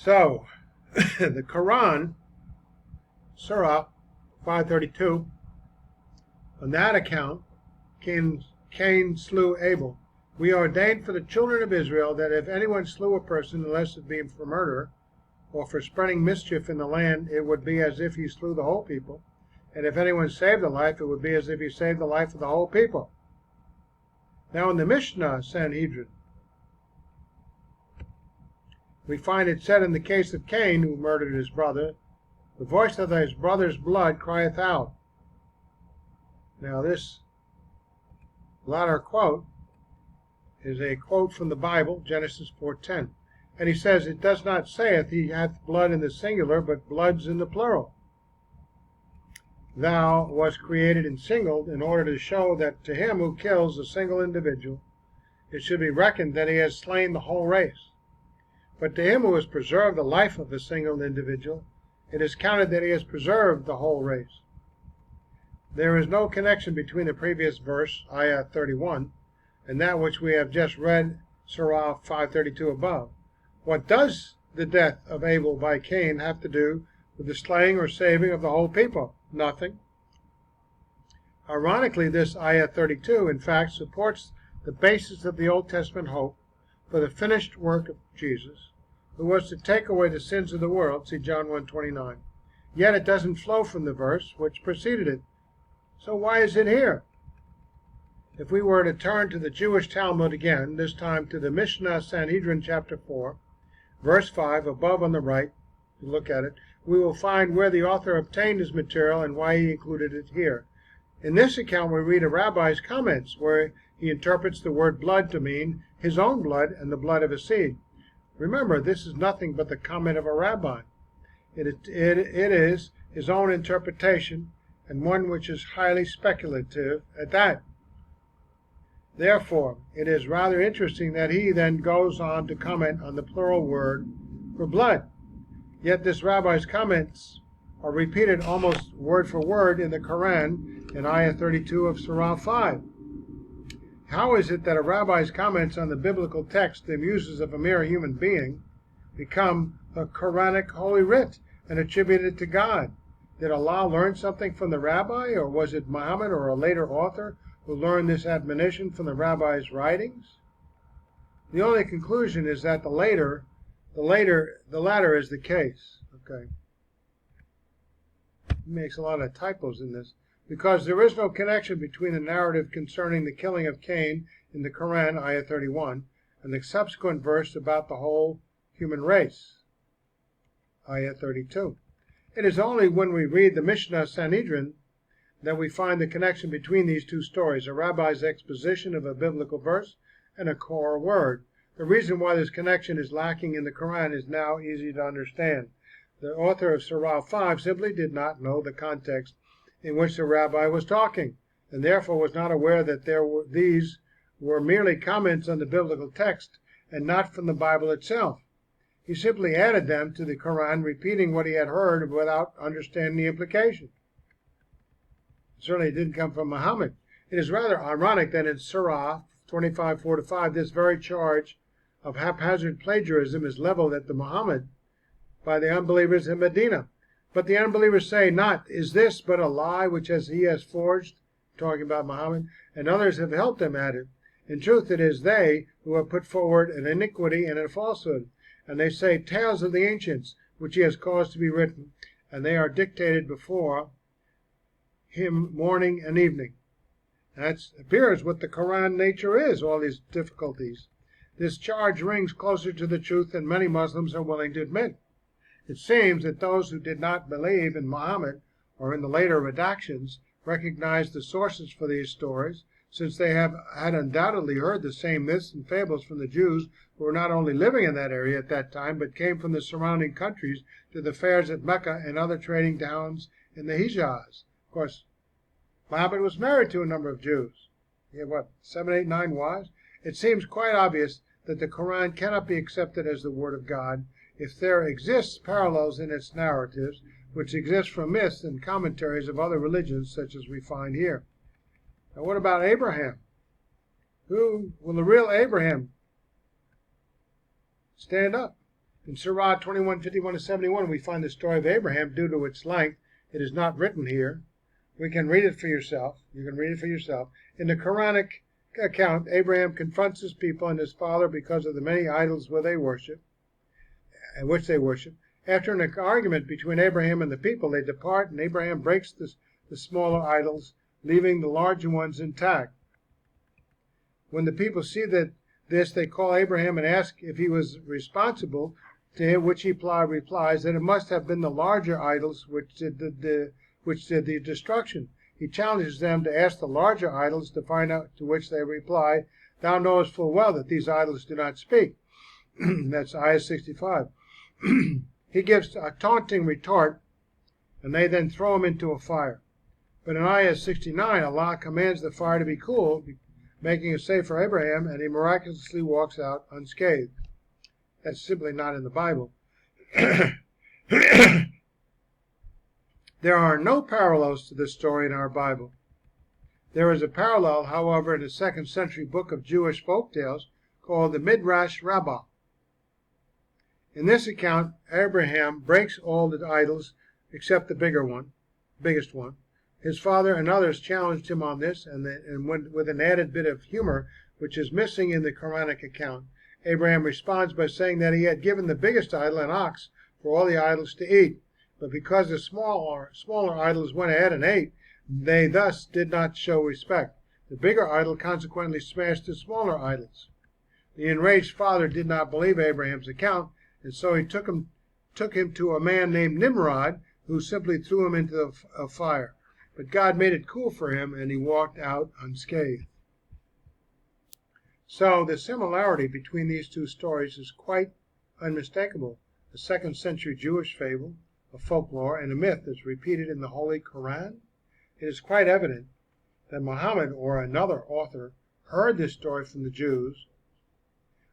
So, the Quran, Surah 532, on that account, Cain slew Abel. We ordained for the children of Israel that if anyone slew a person, unless it be for murder, or for spreading mischief in the land, it would be as if he slew the whole people. And if anyone saved a life, it would be as if he saved the life of the whole people. Now in the Mishnah Sanhedrin, we find it said in the case of Cain, who murdered his brother, the voice of his brother's blood crieth out. Now this latter quote is a quote from the Bible, Genesis 4:10. And he says, it does not sayeth he hath blood in the singular, but bloods in the plural. Thou wast created in single in order to show that to him who kills a single individual, it should be reckoned that he has slain the whole race. But to him who has preserved the life of a single individual, it is counted that he has preserved the whole race. There is no connection between the previous verse, ayah 31, and that which we have just read, Surah 532 above. What does the death of Abel by Cain have to do with the slaying or saving of the whole people? Nothing. Ironically, this ayah 32, in fact, supports the basis of the Old Testament hope for the finished work of Jesus, who was to take away the sins of the world, see John 1:29. Yet it doesn't flow from the verse which preceded it. So why is it here? If we were to turn to the Jewish Talmud again, this time to the Mishnah Sanhedrin chapter 4, verse 5, above on the right, to look at it, we will find where the author obtained his material and why he included it here. In this account, we read a rabbi's comments where he interprets the word blood to mean his own blood and the blood of his seed. Remember, this is nothing but the comment of a rabbi. It is his own interpretation, and one which is highly speculative at that. Therefore, it is rather interesting that he then goes on to comment on the plural word for blood. Yet this rabbi's comments are repeated almost word for word in the Quran in ayah 32 of Surah 5. How is it that a rabbi's comments on the biblical text, the muses of a mere human being, become a Quranic holy writ and attributed to God? Did Allah learn something from the rabbi, or was it Muhammad or a later author who learned this admonition from the rabbi's writings? The only conclusion is that the latter is the case. Okay. He makes a lot of typos in this, because there is no connection between the narrative concerning the killing of Cain in the Quran, ayah 31, and the subsequent verse about the whole human race, ayah 32. It is only when we read the Mishnah Sanhedrin that we find the connection between these two stories, a rabbi's exposition of a biblical verse and a core word. The reason why this connection is lacking in the Quran is now easy to understand. The author of Surah 5 simply did not know the context in which the rabbi was talking, and therefore was not aware that these were merely comments on the biblical text and not from the Bible itself. He simply added them to the Quran, repeating what he had heard without understanding the implication. Certainly it didn't come from Muhammad. It is rather ironic that in Surah 25:4-5, this very charge of haphazard plagiarism is leveled at the Muhammad by the unbelievers in Medina. But the unbelievers say not, is this but a lie which he has forged, talking about Muhammad, and others have helped him at it. In truth, it is they who have put forward an iniquity and a falsehood, and they say tales of the ancients, which he has caused to be written, and they are dictated before him morning and evening. That appears what the Quran nature is, all these difficulties. This charge rings closer to the truth than many Muslims are willing to admit. It seems that those who did not believe in Muhammad or in the later redactions recognized the sources for these stories, since they had undoubtedly heard the same myths and fables from the Jews who were not only living in that area at that time, but came from the surrounding countries to the fairs at Mecca and other trading towns in the Hijaz. Of course, Muhammad was married to a number of Jews. He had, 7, 8, 9 wives? It seems quite obvious that the Quran cannot be accepted as the Word of God if there exists parallels in its narratives, which exist from myths and commentaries of other religions, such as we find here. Now, what about Abraham? Who will the real Abraham stand up? In Surah 21:51-71, we find the story of Abraham. Due to its length, it is not written here. We can read it for yourself. You can read it for yourself. In the Quranic account, Abraham confronts his people and his father because of the many idols which they worship. After an argument between Abraham and the people, they depart, and Abraham breaks the smaller idols, leaving the larger ones intact. When the people see this, they call Abraham and ask if he was responsible, to which he replies that it must have been the larger idols which did the destruction. He challenges them to ask the larger idols to find out, to which they reply, "Thou knowest full well that these idols do not speak." That's Ayah 65. He gives a taunting retort, and they then throw him into a fire. But in Ayah 69, Allah commands the fire to be cool, making it safe for Abraham, and he miraculously walks out unscathed. That's simply not in the Bible. There are no parallels to this story in our Bible. There is a parallel, however, in the 2nd century book of Jewish folk tales called the Midrash Rabbah. In this account, Abraham breaks all the idols except the biggest one. His father and others challenged him on this, and with an added bit of humor, which is missing in the Quranic account, Abraham responds by saying that he had given the biggest idol an ox for all the idols to eat. But because the smaller idols went ahead and ate, they thus did not show respect. The bigger idol consequently smashed the smaller idols. The enraged father did not believe Abraham's account, and so he took him to a man named Nimrod, who simply threw him into a fire. But God made it cool for him, and he walked out unscathed. So the similarity between these two stories is quite unmistakable. A 2nd century Jewish fable, a folklore, and a myth is repeated in the Holy Quran. It is quite evident that Muhammad or another author heard this story from the Jews,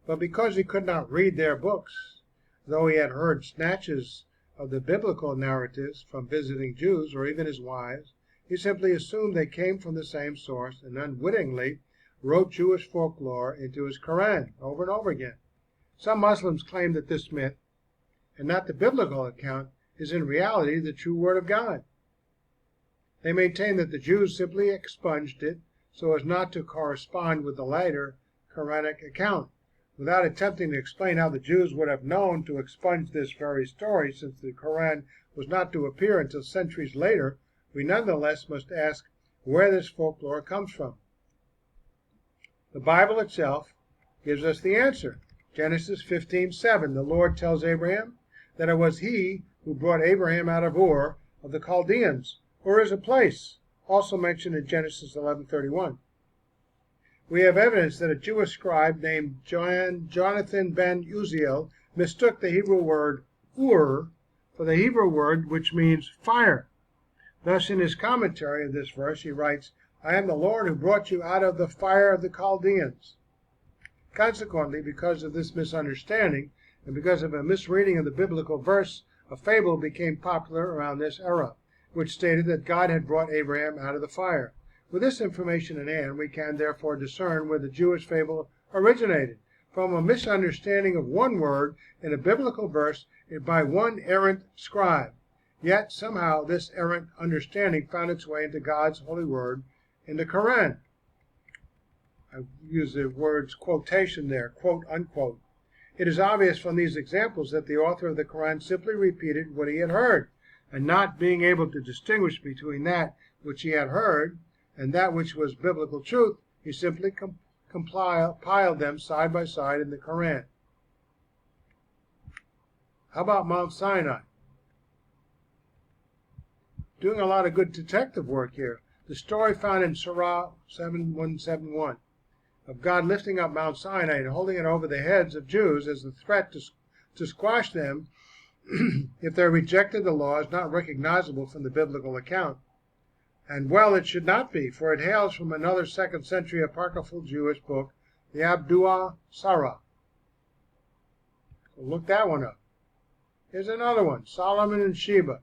but because he could not read their books, though he had heard snatches of the biblical narratives from visiting Jews or even his wives, he simply assumed they came from the same source and unwittingly wrote Jewish folklore into his Quran over and over again. Some Muslims claim that this myth, and not the biblical account, is in reality the true word of God. They maintain that the Jews simply expunged it so as not to correspond with the later Quranic account. Without attempting to explain how the Jews would have known to expunge this very story, since the Quran was not to appear until centuries later, we nonetheless must ask where this folklore comes from. The Bible itself gives us the answer. Genesis 15:7, the Lord tells Abraham that it was he who brought Abraham out of Ur of the Chaldeans. Ur is a place, also mentioned in Genesis 11:31. We have evidence that a Jewish scribe named Jonathan ben Uziel mistook the Hebrew word Ur for the Hebrew word which means fire. Thus, in his commentary of this verse, he writes, "I am the Lord who brought you out of the fire of the Chaldeans." Consequently, because of this misunderstanding, and because of a misreading of the biblical verse, a fable became popular around this era, which stated that God had brought Abraham out of the fire. With this information in hand, we can therefore discern where the Jewish fable originated, from a misunderstanding of one word in a biblical verse by one errant scribe. Yet somehow this errant understanding found its way into God's holy word in the Quran. I use the words quotation there, quote unquote. It is obvious from these examples that the author of the Quran simply repeated what he had heard, and not being able to distinguish between that which he had heard and that which was biblical truth, he simply compiled them side by side in the Quran. How about Mount Sinai? Doing a lot of good detective work here. The story found in Surah 7171 of God lifting up Mount Sinai and holding it over the heads of Jews as a threat to squash them if they rejected the law is not recognizable from the biblical account. And well, it should not be, for it hails from another 2nd century apocryphal Jewish book, the Abdua Sarah. So look that one up. Here's another one, Solomon and Sheba.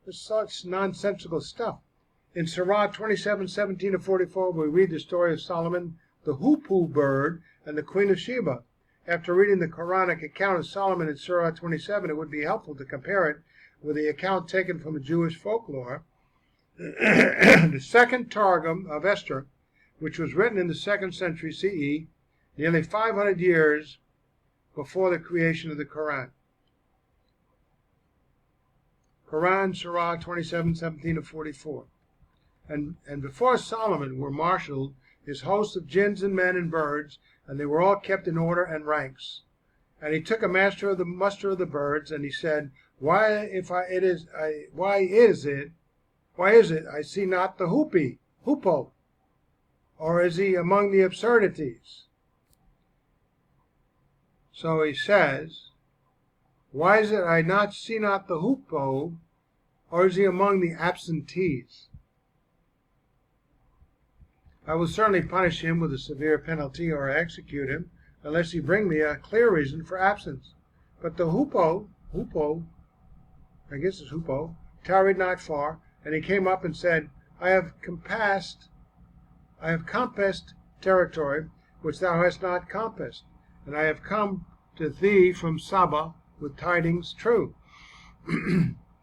This such nonsensical stuff. In Surah 27:17-44, we read the story of Solomon, the hoopoe bird, and the Queen of Sheba. After reading the Quranic account of Solomon in Surah 27, it would be helpful to compare it with the account taken from Jewish folklore. The second Targum of Esther, which was written in the 2nd century CE, nearly 500 years before the creation of the Quran. Quran, Surah 27, 17 to 44. And before Solomon were marshaled his hosts of jinns and men and birds, and they were all kept in order and ranks. And he took a muster of the birds, and he said, Why is it I see not the hoopoe? Or is he among the absurdities? So he says, Why is it I see not the hoopoe? Or is he among the absentees? I will certainly punish him with a severe penalty or execute him, unless he bring me a clear reason for absence. But the hoopoe, I guess it's hoopoe, tarried not far, and he came up and said, I have compassed territory which thou hast not compassed, and I have come to thee from Saba with tidings true.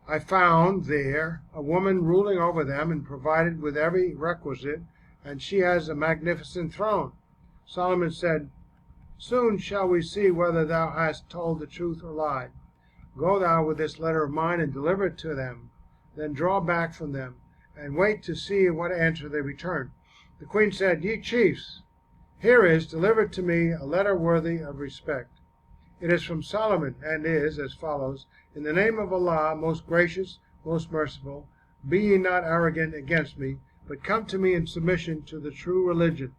I found there a woman ruling over them and provided with every requisite, and she has a magnificent throne. Solomon said, Soon shall we see whether thou hast told the truth or lied. Go thou with this letter of mine and deliver it to them. Then draw back from them, and wait to see what answer they return. The queen said, Ye chiefs, here is delivered to me a letter worthy of respect. It is from Solomon, and is as follows, In the name of Allah, most gracious, most merciful, be ye not arrogant against me, but come to me in submission to the true religion.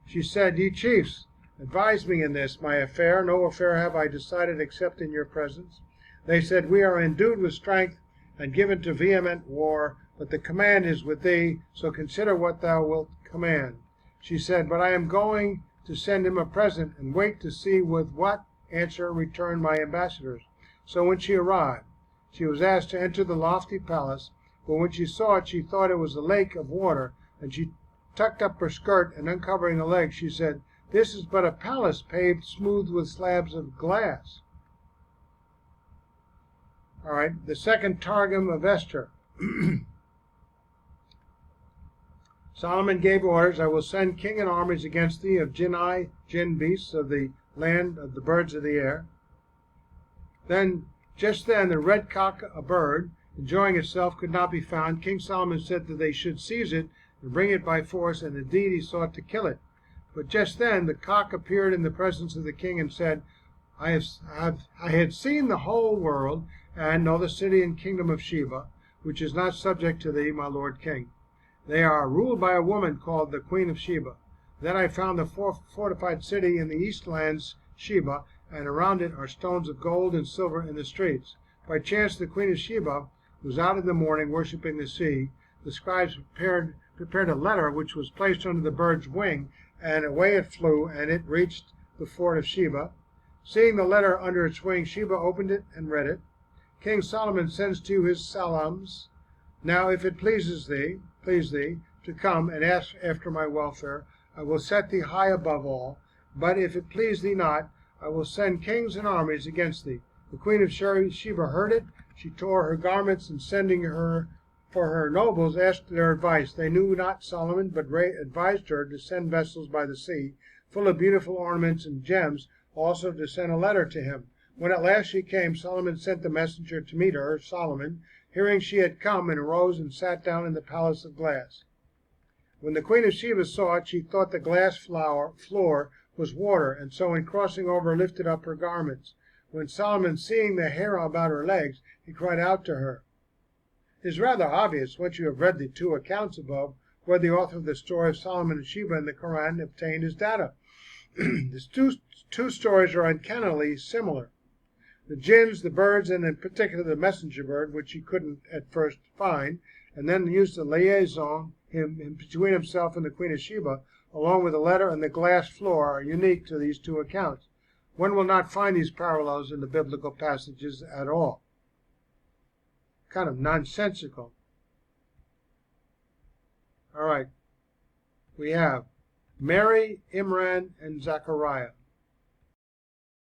She said, Ye chiefs, advise me in this, my affair. No affair have I decided except in your presence. They said, We are endued with strength and given to vehement war, but the command is with thee, so consider what thou wilt command. She said, But I am going to send him a present, and wait to see with what answer return my ambassadors. So when she arrived, she was asked to enter the lofty palace, but when she saw it, she thought it was a lake of water, and she tucked up her skirt, and uncovering the legs, she said, This is but a palace paved smooth with slabs of glass. All right, the second Targum of Esther. Solomon gave orders, I will send king and armies against thee of jinn beasts of the land of the birds of the air. Just then the red cock, a bird, enjoying itself, could not be found. King Solomon said that they should seize it and bring it by force, and indeed he sought to kill it. But just then the cock appeared in the presence of the king and said, I had seen the whole world, and know the city and kingdom of Sheba, which is not subject to thee, my lord king. They are ruled by a woman called the Queen of Sheba. Then I found the fortified city in the east lands, Sheba, and around it are stones of gold and silver in the streets. By chance the Queen of Sheba was out in the morning worshipping the sea. The scribes prepared a letter which was placed under the bird's wing, and away it flew, and it reached the fort of Sheba. Seeing the letter under its wing, Sheba opened it and read it. King Solomon sends to you his salams. Now if it please thee, to come and ask after my welfare, I will set thee high above all. But if it please thee not, I will send kings and armies against thee. The Queen of Sheba heard it. She tore her garments, and sending her for her nobles, asked their advice. They knew not Solomon, but advised her to send vessels by the sea, full of beautiful ornaments and gems, also to send a letter to him. When at last she came, Solomon sent the messenger to meet her. Solomon, hearing she had come, and arose and sat down in the palace of glass. When the Queen of Sheba saw it, she thought the glass floor was water, and so in crossing over lifted up her garments. When Solomon, seeing the hair about her legs, he cried out to her. It is rather obvious, once you have read the two accounts above, where the author of the story of Solomon and Sheba in the Quran obtained his data. These two stories are uncannily similar. The jinns, the birds, and in particular the messenger bird, which he couldn't at first find, and then used a liaison between himself and the Queen of Sheba, along with the letter and the glass floor, are unique to these two accounts. One will not find these parallels in the biblical passages at all. Kind of nonsensical. All right. We have Mary, Imran, and Zechariah.